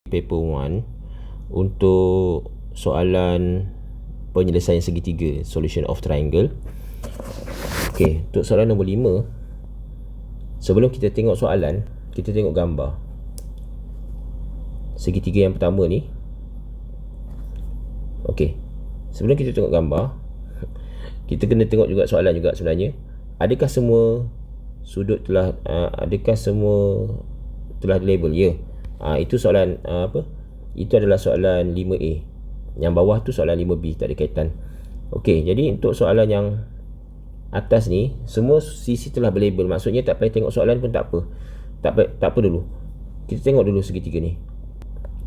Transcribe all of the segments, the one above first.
paper 1 untuk soalan penyelesaian segitiga, solution of triangle. Okey, untuk soalan nombor 5, sebelum kita tengok soalan, kita tengok gambar segitiga yang pertama ni. Okey, sebelum kita tengok gambar, kita kena tengok juga soalan juga sebenarnya. Adakah semua sudut telah dilabel? Ya. Itu soalan Itu adalah soalan 5A. Yang bawah tu soalan 5B, tak ada kaitan. Okey, jadi untuk soalan yang atas ni, semua sisi telah berlabel. Maksudnya tak payah tengok soalan pun tak apa. Tak apa dulu. Kita tengok dulu segitiga ni.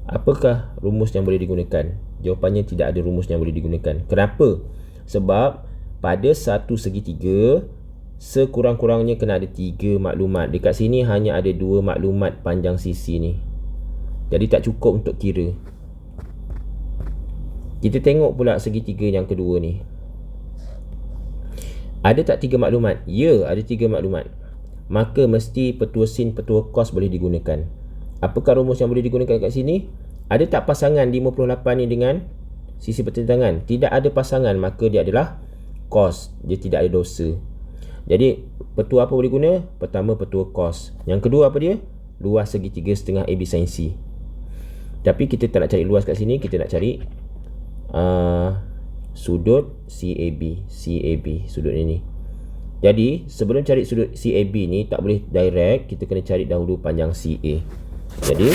Apakah rumus yang boleh digunakan? Jawapannya tidak ada rumus yang boleh digunakan. Kenapa? Sebab pada satu segitiga, sekurang-kurangnya kena ada 3 maklumat. Dekat sini hanya ada 2 maklumat panjang sisi ni. Jadi tak cukup untuk kira. Kita tengok pula segitiga yang kedua ni. Ada tak 3 maklumat? Ya, ada 3 maklumat. Maka mesti petua sin, petua cos boleh digunakan. Apakah rumus yang boleh digunakan kat sini? Ada tak pasangan 58 ni dengan sisi pertentangan? Tidak ada pasangan, maka dia adalah cos. Dia tidak ada dosa. Jadi petua apa boleh guna? Pertama, petua cos. Yang kedua apa dia? Luas segitiga setengah AB sin C. Tapi kita tak nak cari luas kat sini, kita nak cari sudut CAB, sudut ini. Jadi sebelum cari sudut CAB ni, tak boleh direct, kita kena cari dahulu panjang CA. Jadi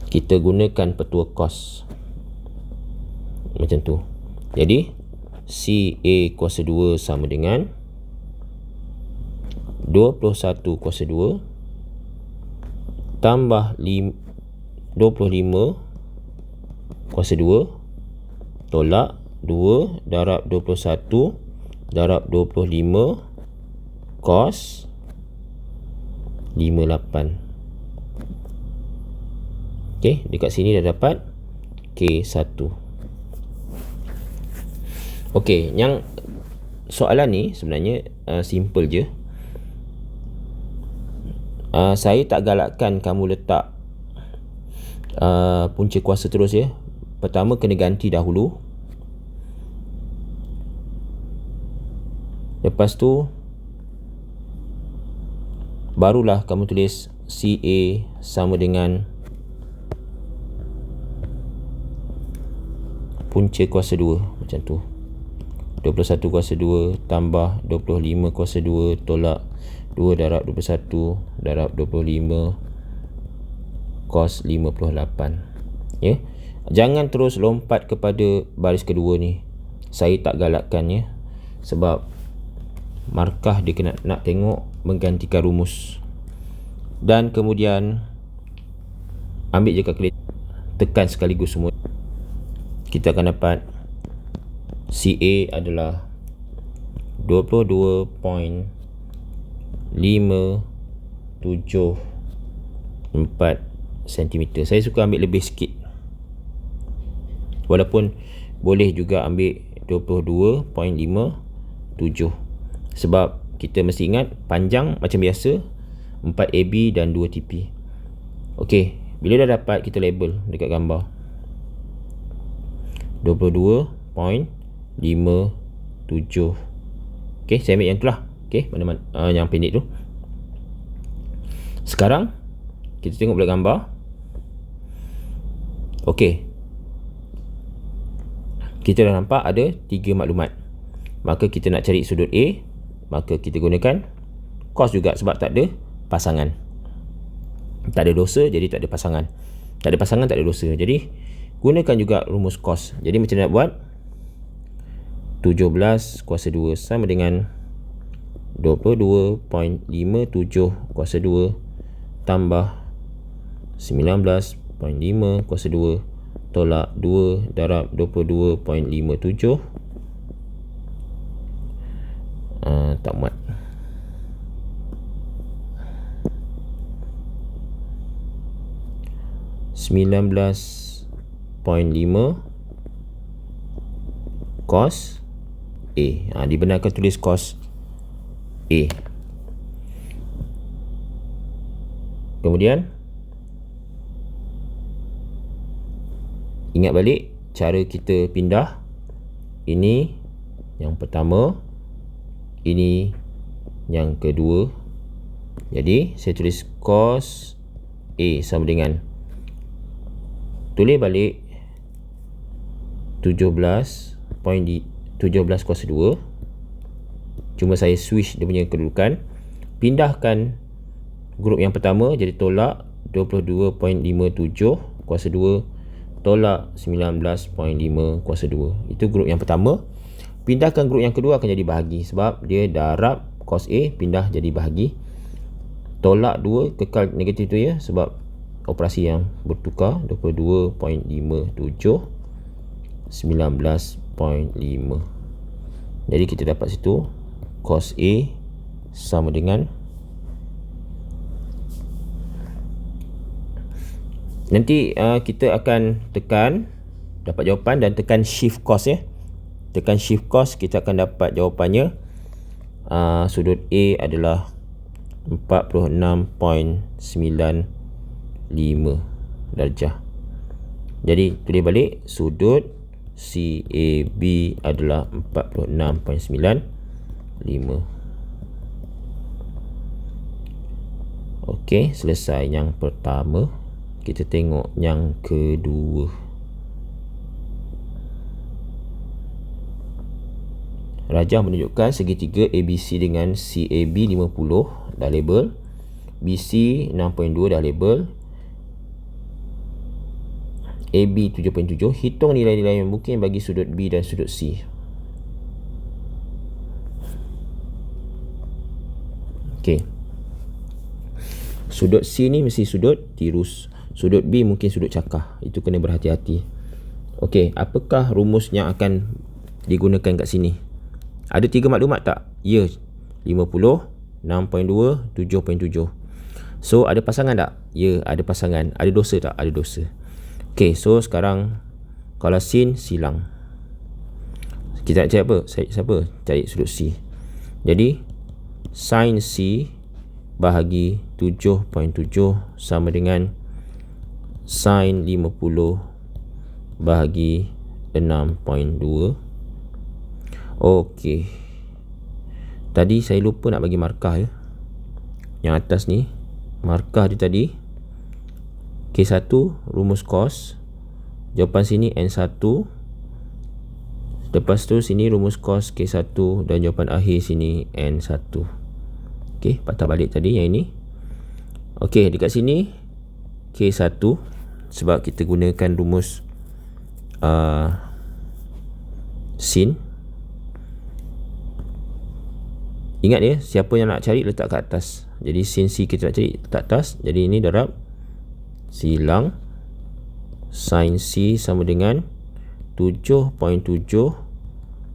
kita gunakan petua cos macam tu. Jadi CA kuasa 2 sama dengan 21 kuasa 2 tambah 25 kuasa 2 tolak 2 darab 21 darab 25 cos 58. Okey, dekat sini dah dapat K1. Okey, yang soalan ni sebenarnya simple je. Saya tak galakkan kamu letak punca kuasa terus ya. Pertama kena ganti dahulu. Lepas tu barulah kamu tulis CA sama dengan punca kuasa 2 macam tu. 21 kuasa 2 tambah 25 kuasa 2 tolak 2 darab 21 darab 25 cos 58. Ya. Jangan terus lompat kepada baris kedua ni. Saya tak galakkan ya. Sebab markah dia kena nak tengok menggantikan rumus. Dan kemudian ambil je kalkulator, tekan sekaligus semua. Kita akan dapat CA adalah 22.574 cm. Saya suka ambil lebih sikit. Walaupun boleh juga ambil 22.57. Sebab kita mesti ingat panjang macam biasa 4AB dan 2TP. Okey, bila dah dapat kita label dekat gambar 22.57. Okey, saya ambil yang tu lah. Okey, mana-mana yang pendek tu. Sekarang kita tengok pula gambar. Okey, kita dah nampak ada 3 maklumat. Maka kita nak cari sudut A, maka kita gunakan cos juga sebab tak ada pasangan. Tak ada dosa, jadi tak ada pasangan. Tak ada pasangan, tak ada dosa. Jadi gunakan juga rumus cos. Jadi macam mana nak buat? 17 kuasa 2 sama dengan 22.57 kuasa 2 tambah 19.5 kuasa 2 tolak 2 darab 22.57. Tak muat. .5 cos A. Dibenarkan tulis cos A. Kemudian Ingat balik cara kita pindah. Ini yang pertama, ini yang kedua. Jadi saya tulis cos A sama dengan, tulis balik 17 kuasa 2. Cuma saya switch dia punya kedudukan. Pindahkan grup yang pertama, jadi tolak 22.57 kuasa 2 tolak 19.5 kuasa 2. Itu grup yang pertama. Pindahkan grup yang kedua akan jadi bahagi, sebab dia darab cos A pindah jadi bahagi. Tolak 2 kekal negatif tu ya, sebab operasi yang bertukar. 22.57 19.5. Jadi kita dapat situ cos A sama dengan, nanti kita akan tekan dapat jawapan dan tekan shift cos ya. Tekan shift cos, kita akan dapat jawapannya. Sudut A adalah 46.95 darjah. Jadi tulis balik, sudut CAB adalah 46.95. Okey, selesai yang pertama. Kita tengok yang kedua. Rajah menunjukkan segitiga ABC dengan CAB 50 dah label, BC 6.2 dah label, AB 7.7. Hitung nilai-nilai yang mungkin bagi sudut B dan sudut C. Okey. Sudut C ni mesti sudut tirus. Sudut B mungkin sudut cakar. Itu kena berhati-hati. Okey, apakah rumus yang akan digunakan kat sini? Ada 3 maklumat tak? Ya, 50, 6.2, 7.7. So, ada pasangan tak? Ya, ada pasangan. Ada dosa tak? Ada dosa. Okey, so sekarang kalau sin, silang. Kita nak cari apa? Siapa? Cari sudut C. Jadi, sin C bahagi 7.7 sama dengan sin 50 bahagi 6.2. Okey. Tadi saya lupa nak bagi markah ya. Yang atas ni markah dia tadi K1 rumus cos. Jawapan sini N1. Lepas tu sini rumus cos K1 dan jawapan akhir sini N1. Okey, patah balik tadi yang ini. Okey, dekat sini K1 sebab kita gunakan rumus sin. Ingat ya, siapa yang nak cari letak kat atas. Jadi sin C kita nak cari letak atas. Jadi ini darab silang sin C sama dengan 7.7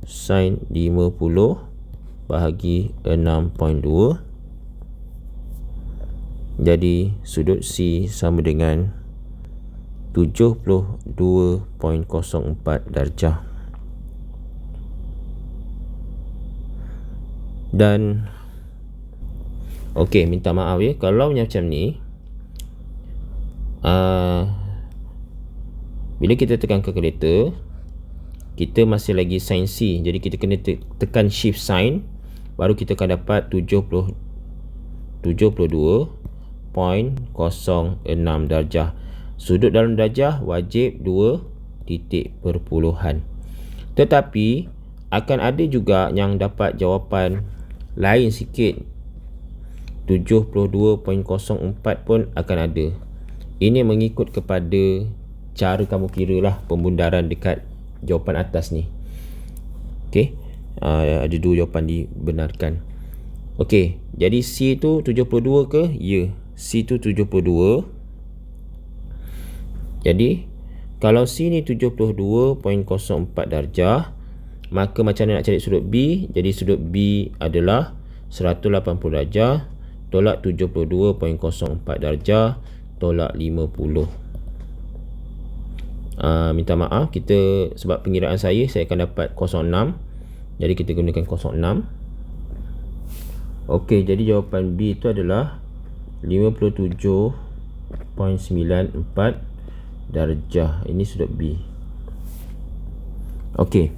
sin 50 bahagi 6.2. Jadi sudut C sama dengan 72.04 darjah. Dan okey, minta maaf ya kalau macam ni, bila kita tekan kalkulator kita masih lagi sin C. Jadi kita kena tekan shift sin, baru kita akan dapat 72.06 darjah. Sudut dalam darjah wajib 2 titik perpuluhan. Tetapi akan ada juga yang dapat jawapan lain sikit, 72.04 pun akan ada. Ini mengikut kepada cara kamu kira lah pembundaran dekat jawapan atas ni. Okey, ada 2 jawapan dibenarkan. Okey, jadi C tu 72 ke? Ya, C tu 72. Jadi kalau C ni 72.04 darjah, maka macam mana nak cari sudut B? Jadi sudut B adalah 180 darjah tolak 72.04 darjah tolak 50. Minta maaf, kita sebab pengiraan saya akan dapat 06. Jadi kita gunakan 06. Okey, jadi jawapan B itu adalah 57.94 darjah. Ini sudut B. Okey.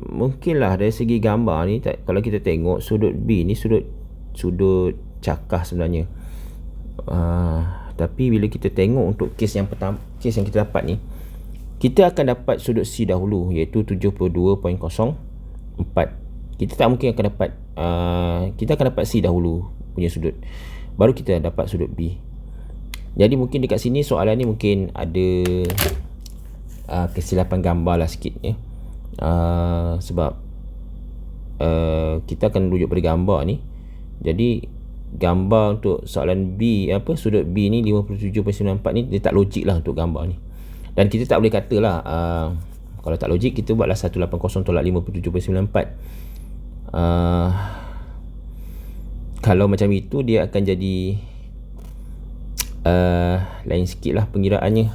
Mungkinlah dari segi gambar ni, kalau kita tengok sudut B ni sudut cakah sebenarnya. Tapi bila kita tengok untuk kes yang pertama, kes yang kita dapat ni, kita akan dapat sudut C dahulu, iaitu 72.04. Kita tak mungkin akan dapat kita akan dapat C dahulu punya sudut, baru kita dapat sudut B. Jadi mungkin dekat sini soalan ni mungkin ada kesilapan gambar lah sikit ya. Sebab kita akan rujuk pada gambar ni. Jadi gambar untuk soalan B, sudut B ni 57.94 ni, dia tak logik lah untuk gambar ni. Dan kita tak boleh kata lah kalau tak logik, kita buatlah 180 tolak 57.94. Kalau macam itu, dia akan jadi lain sikit lah pengiraannya.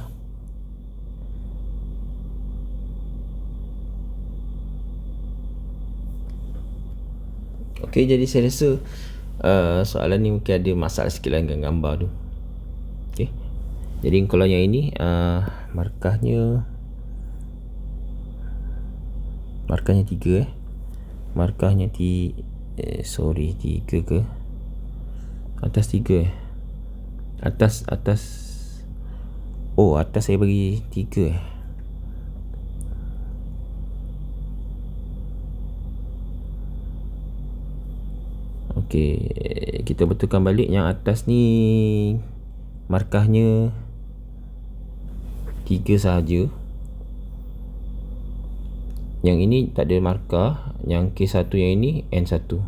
Okey, jadi saya rasa soalan ni mungkin ada masalah sikit lah dengan gambar tu. Okey, jadi kalau yang ini markahnya 3 markahnya 3 ke atas 3 atas saya bagi 3 Okey, kita betulkan balik. Yang atas ni markahnya 3 sahaja. Yang ini tak ada markah. Yang K1 yang ini N1.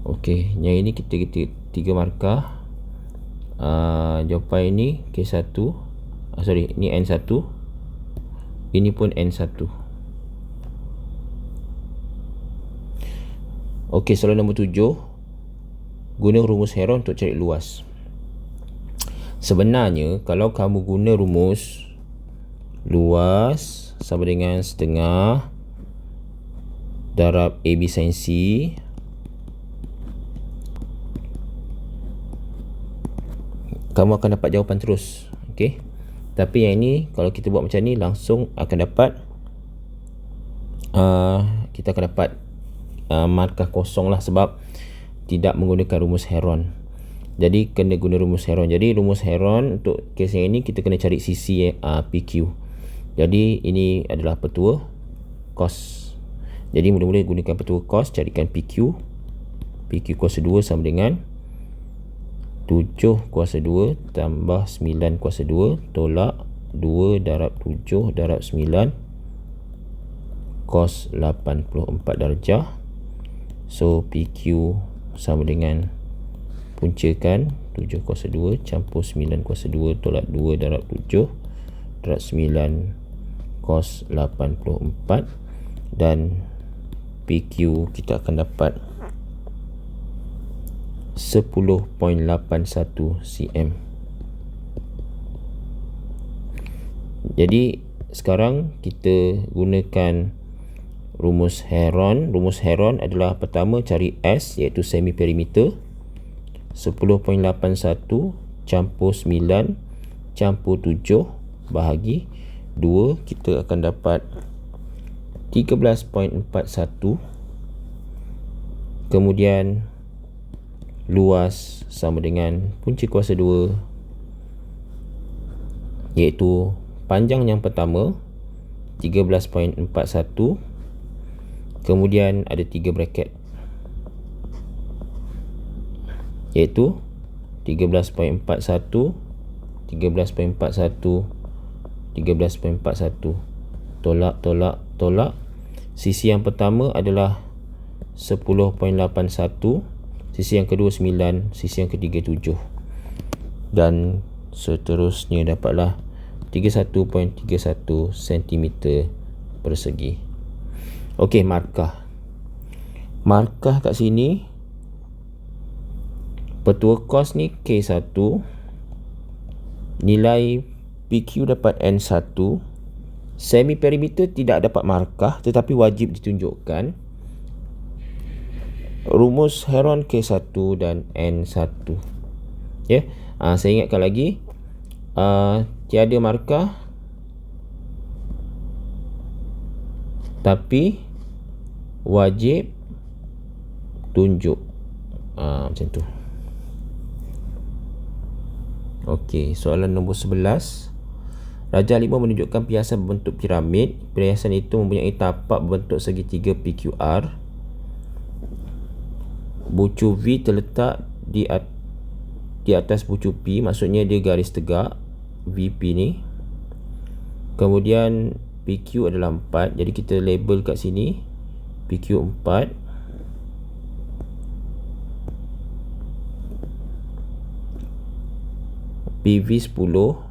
Okey, yang ini kita 3 markah. Jawapan ini K1. Ini N1. Ini pun N1. Okey, soalan nombor 7. Guna rumus Heron untuk cari luas. Sebenarnya kalau kamu guna rumus luas sama dengan setengah darab AB sin C, kamu akan dapat jawapan terus. Okey. Tapi yang ini kalau kita buat macam ni, langsung akan dapat kita akan dapat markah kosong lah, sebab tidak menggunakan rumus Heron. Jadi kena guna rumus Heron. Jadi rumus Heron untuk kes yang ini, kita kena cari sisi PQ. Jadi ini adalah petua cos. Jadi mula-mula gunakan petua cos, carikan PQ. PQ kuasa 2 sama dengan 7 kuasa 2 tambah 9 kuasa 2 tolak 2 darab 7 darab 9 cos 84 darjah. So PQ sama dengan puncakan 7 kuasa 2 campur 9 kuasa 2 tolak 2 darab 7 darab 9 cos 84, dan PQ kita akan dapat 10.81 cm. Jadi sekarang kita gunakan rumus Heron. Rumus Heron adalah pertama cari S, iaitu semi perimeter. 10.81 campur 9 campur 7 bahagi 2, kita akan dapat 13.41. Kemudian luas sama dengan punca kuasa 2, iaitu panjang yang pertama 13.41, kemudian ada 3 bracket, iaitu 13.41 tolak. Sisi yang pertama adalah 10.81, sisi yang kedua 9, sisi yang ketiga 7, dan seterusnya dapatlah 31.31 cm persegi. Okey, markah kat sini, petua cos ni K1, nilai PQ dapat N1, semi perimeter tidak dapat markah tetapi wajib ditunjukkan, rumus Heron K1 dan N1. Ya, saya ingatkan lagi, tiada markah tapi wajib tunjuk. Macam tu. Okey, soalan nombor 11. Raja 5 menunjukkan perhiasan berbentuk piramid. Perhiasan itu mempunyai tapak berbentuk segitiga PQR. Bucu V terletak di atas bucu P, maksudnya dia garis tegak VP ni. Kemudian PQ adalah 4, jadi kita label kat sini PQ 4. PV 10,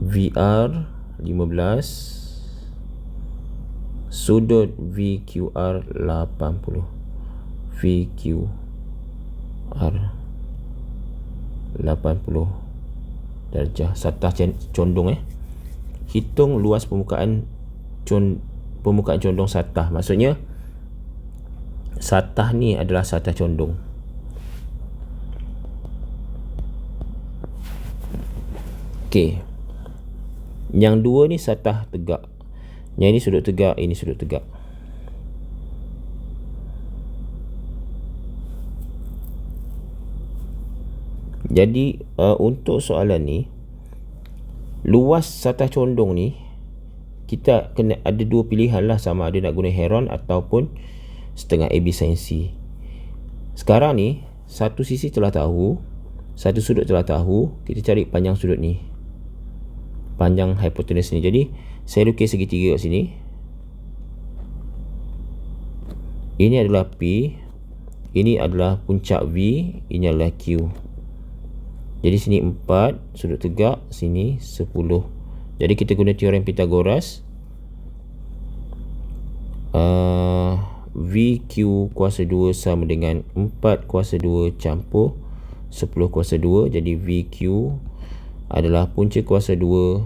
VR 15, sudut VQR 80. VQR 80 darjah. Satah condong. Hitung luas permukaan condong satah. Maksudnya satah ni adalah satah condong. Okey. Yang dua ni satah tegak. Yang ini sudut tegak, ini sudut tegak. Jadi untuk soalan ni, luas satah condong ni kita kena ada dua pilihan lah, sama ada nak guna Heron ataupun setengah AB sin C. Sekarang ni satu sisi telah tahu, satu sudut telah tahu, kita cari panjang sudut ni, panjang hipotenus ni. Jadi saya lukis segitiga kat sini. Ini adalah P, ini adalah puncak V, ini adalah Q. Jadi sini 4 sudut tegak, sini 10. Jadi kita guna teorem Pythagoras. VQ kuasa 2 sama dengan 4 kuasa 2 campur 10 kuasa 2. Jadi VQ adalah punca kuasa 2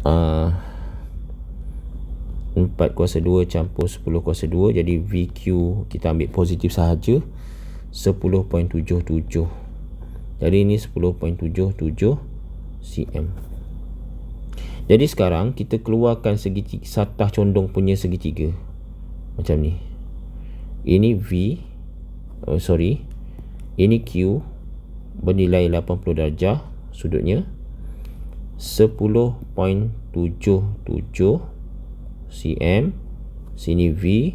4 kuasa 2 campur 10 kuasa 2. Jadi VQ kita ambil positif sahaja, 10.77. Jadi ini 10.77 cm. Jadi sekarang kita keluarkan segitiga, satah condong punya segitiga macam ni. Ini V, ini Q bernilai 80 darjah sudutnya, 10.77 cm. Sini V,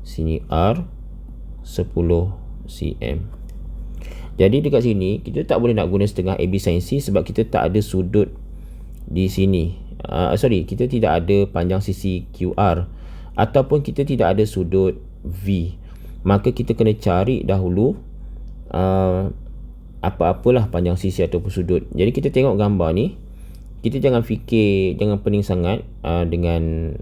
sini R, 10 cm. Jadi dekat sini kita tak boleh nak guna setengah AB sin C sebab kita tak ada sudut di sini. Kita tidak ada panjang sisi QR ataupun kita tidak ada sudut V. Maka kita kena cari dahulu apa-apalah panjang sisi ataupun sudut. Jadi kita tengok gambar ni, kita jangan pening sangat dengan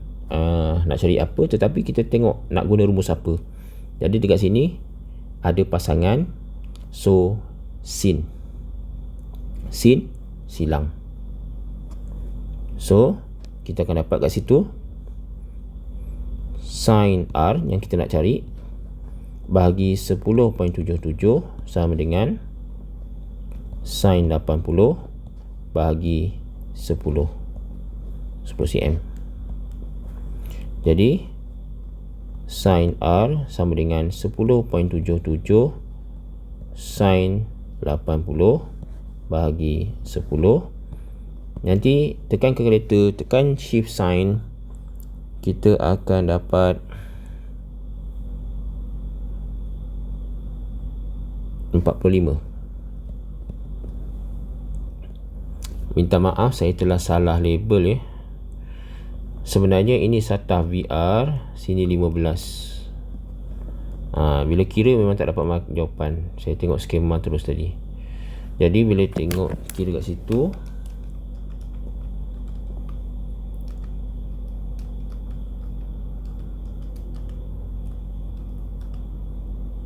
nak cari apa, tetapi kita tengok nak guna rumus apa. Jadi dekat sini ada pasangan, so sin silang. So kita akan dapat kat situ sin R yang kita nak cari bahagi 10.77 sama dengan sin 80 bahagi 10 cm. Jadi sin R sama dengan 10.77 sin 80 bahagi 10. Nanti tekan kalkulator, tekan shift sign, kita akan dapat 45. Minta maaf saya telah salah label Sebenarnya ini satah VR, sini 15. Bila kira memang tak dapat jawapan. Saya tengok skema terus tadi. Jadi bila tengok kira kat situ,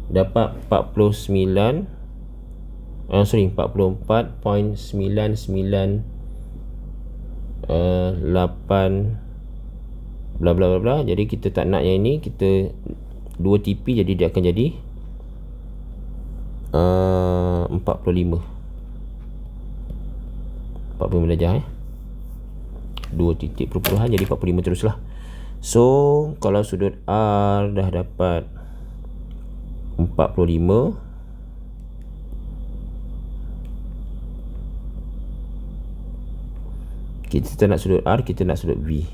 dapat 44.998 bla bla bla bla. Jadi kita tak nak yang ini, kita 2 TP, jadi dia akan jadi 45 darjah 2 titik perpuluhan jadi 45 teruslah. So kalau sudut R dah dapat 45, kita tak nak sudut R, kita nak sudut V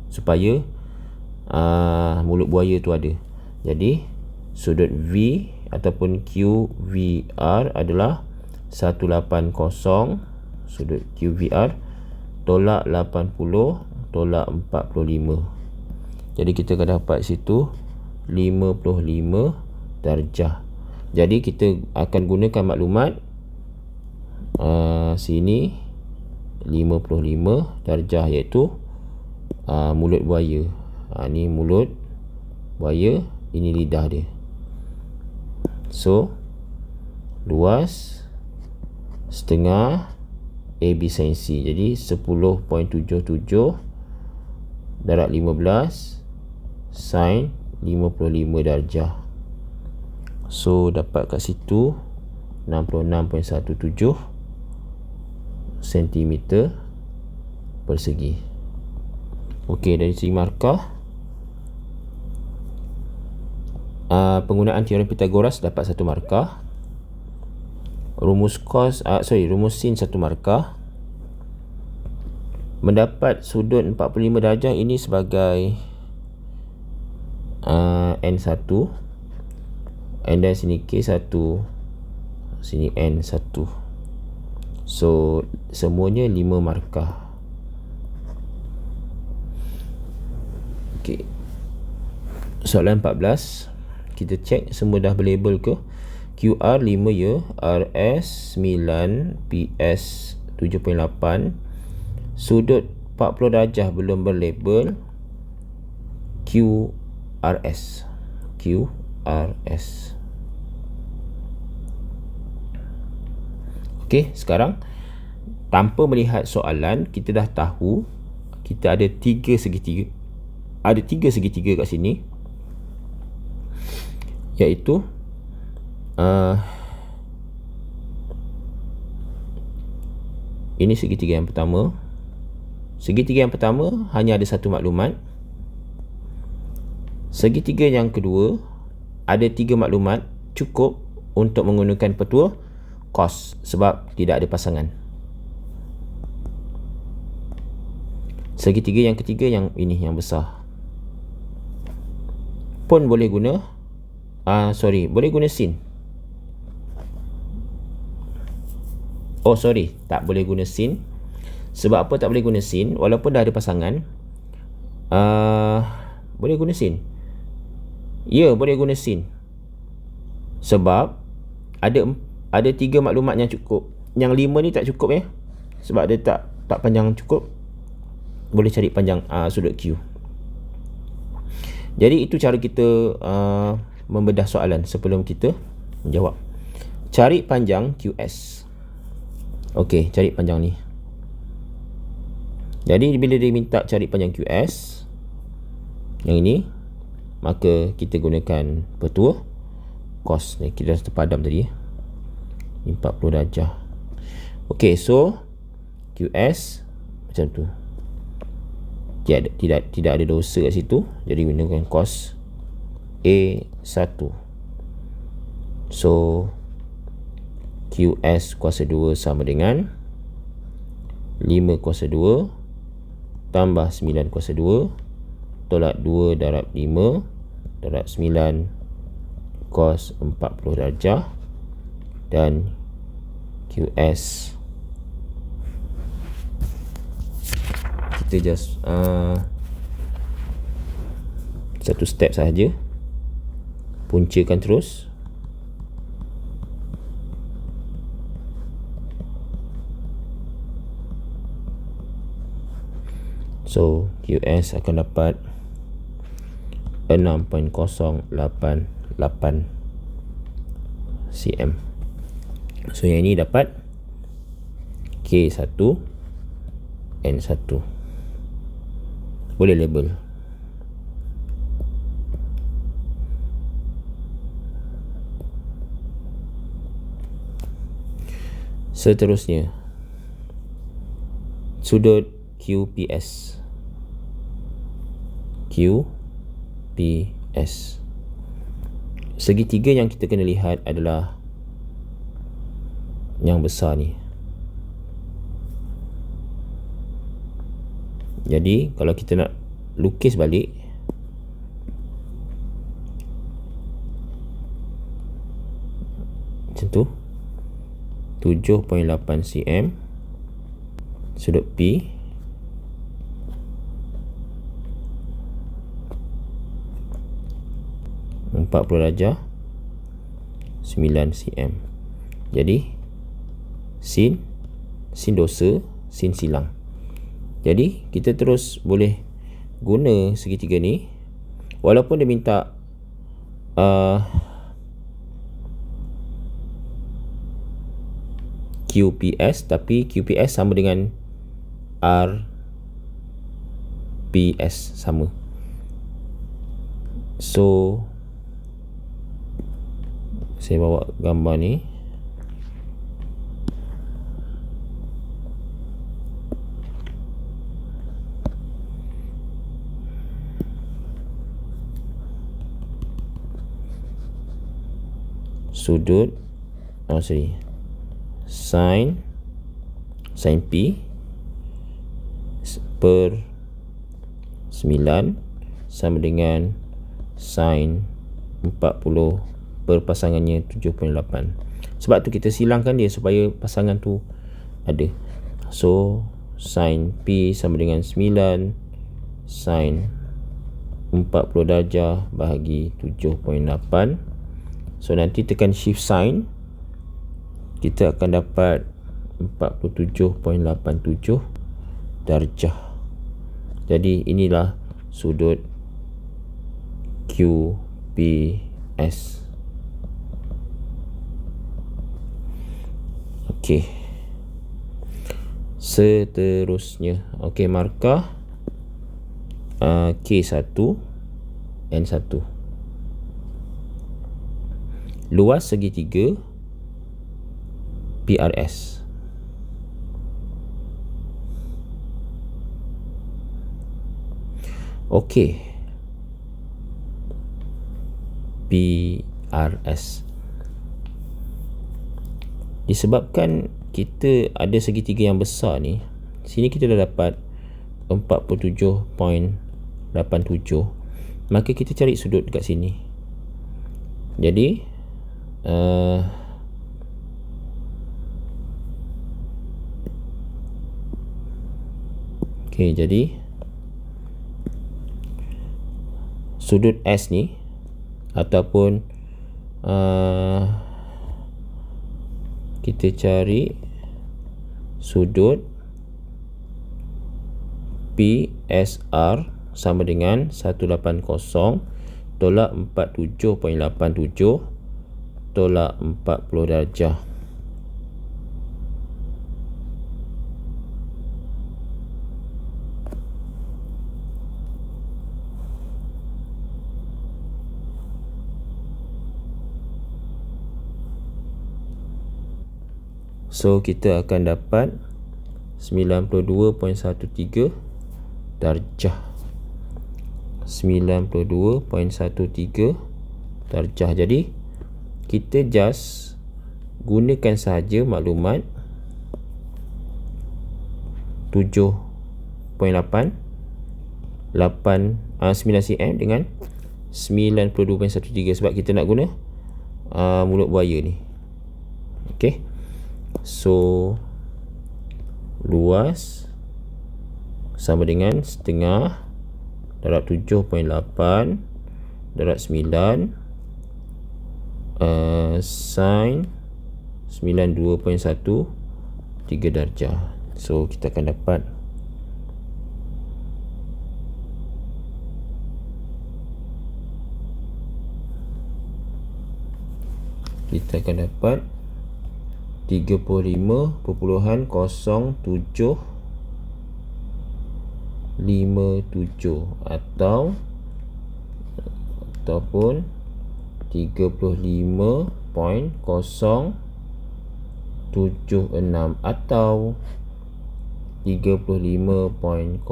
supaya mulut buaya tu ada. Jadi sudut V ataupun QVR adalah 180, sudut QVR tolak 80 tolak 45. Jadi kita akan dapat situ 55 darjah. Jadi kita akan gunakan maklumat sini 55 darjah iaitu mulut buaya. Ni mulut buaya, ini lidah dia. So luas setengah AB sin C. Jadi 10.77 darab 15 sin 55 darjah. So dapat kat situ 66.17 cm persegi. Okey, dari segi markah, penggunaan teorem Pythagoras dapat 1 markah. Rumus rumus sin 1 markah. Mendapat sudut 45 darjah ini sebagai N1, and then sini K1, sini N1. So semuanya 5 markah. Okey, soalan 14, kita cek semua dah berlabel ke. QR 5 ya, RS 9, PS 7.8, sudut 40 darjah belum berlabel, QRS. Okey, sekarang tanpa melihat soalan, kita dah tahu kita ada 3 segitiga. Ada 3 segitiga kat sini, iaitu ini segitiga yang pertama. Segitiga yang pertama hanya ada satu maklumat. Segitiga yang kedua ada 3 maklumat, cukup untuk menggunakan petua cos sebab tidak ada pasangan. Segitiga yang ketiga, yang ini yang besar, pun boleh guna boleh guna sin. Tak boleh guna sin. Sebab apa tak boleh guna sin? Walaupun dah ada pasangan, boleh guna sin. Ya, boleh guna sin. Sebab ada 3 maklumat yang cukup. Yang 5 ni tak cukup ya. Sebab dia tak panjang cukup. Boleh cari panjang sudut Q. Jadi itu cara kita membedah soalan sebelum kita menjawab. Cari panjang QS. Okey, cari panjang ni. Jadi bila dia minta cari panjang QS yang ini, maka kita gunakan petua cos ni. Kita dah terpadam tadi, 40 darjah. Okey, so QS macam tu. Tidak ada dosa kat situ. Jadi gunakan cos A1. So QS kuasa 2 sama dengan 5 kuasa 2 tambah 9 kuasa 2 tolak 2 darab 5 darab 9 cos 40 darjah, dan QS kita just satu step sahaja, puncakan terus. So QS akan dapat 6.088 cm. So yang ini dapat K1 N1. Boleh label. Seterusnya, sudut QPS. Segitiga yang kita kena lihat adalah yang besar ni. Jadi kalau kita nak lukis balik, macam tu, 7.8 cm sudut P, .40 darjah, 9 cm. Jadi sin dosa, sin silang. Jadi kita terus boleh guna segitiga ni, walaupun dia minta QPS, tapi QPS sama dengan RPS, sama. So saya bawa gambar ni. Sudut sin P per 9 sama dengan sin 40 per pasangannya 7.8. Sebab tu kita silangkan dia supaya pasangan tu ada. So sin P sama dengan 9 sin 40 darjah bahagi 7.8. So nanti tekan shift sign, kita akan dapat 47.87 darjah. Jadi inilah sudut QPS. Okey. Seterusnya, okey, markah K1 N1. Luas segitiga PRS. Okey, PRS. Disebabkan kita ada segitiga yang besar ni, sini kita dah dapat 47.87, maka kita cari sudut dekat sini. Jadi jadi sudut S ni, ataupun kita cari sudut PSR sama dengan 180 tolak 47.87 tolak 40 darjah. So kita akan dapat 92.13 darjah. 92.13 darjah. Jadi kita just gunakan sahaja maklumat 7.8 9 cm dengan 92.13 sebab kita nak guna mulut buaya ni. Okey. So luas sama dengan setengah darab 7.8 darab 9 sin 92.13 darjah. So kita akan dapat kita akan dapat 35.0757 ataupun 35.0 76 atau 35.0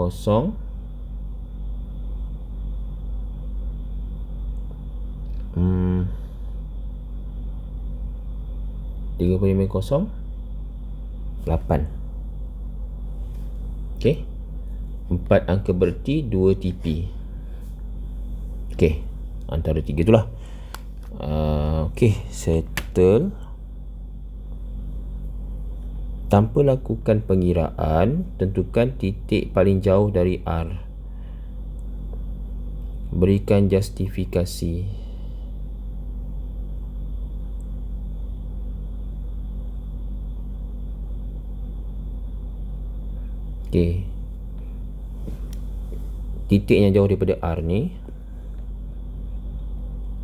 35.08. Okey. 4 angka bererti 2 TP. Okey. Antara 3 itulah. Okey, settle. Tanpa lakukan pengiraan, tentukan titik paling jauh dari R. Berikan justifikasi. Okey. Titik yang jauh daripada R ni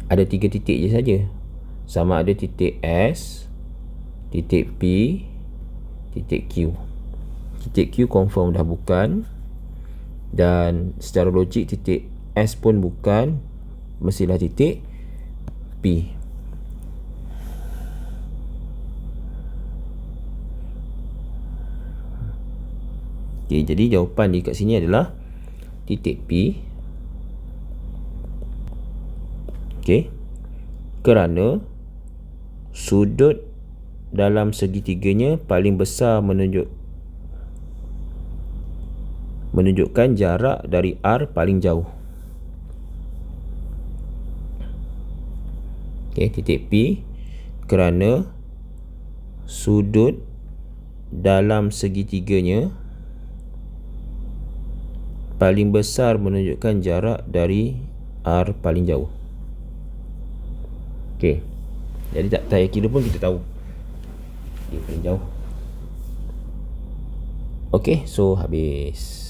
ada 3 titik je saja. Sama ada titik S, titik P, titik Q. Titik Q confirm dah bukan, dan secara logik titik S pun bukan, mestilah titik P. Okay, jadi jawapan di kat sini adalah titik P. Okay, kerana sudut dalam segitiganya paling besar menunjukkan jarak dari R paling jauh. Okay, titik P kerana sudut dalam segitiganya paling besar menunjukkan jarak dari R paling jauh. Okey. Jadi tak payah kira pun kita tahu dia paling jauh. Okey, so habis.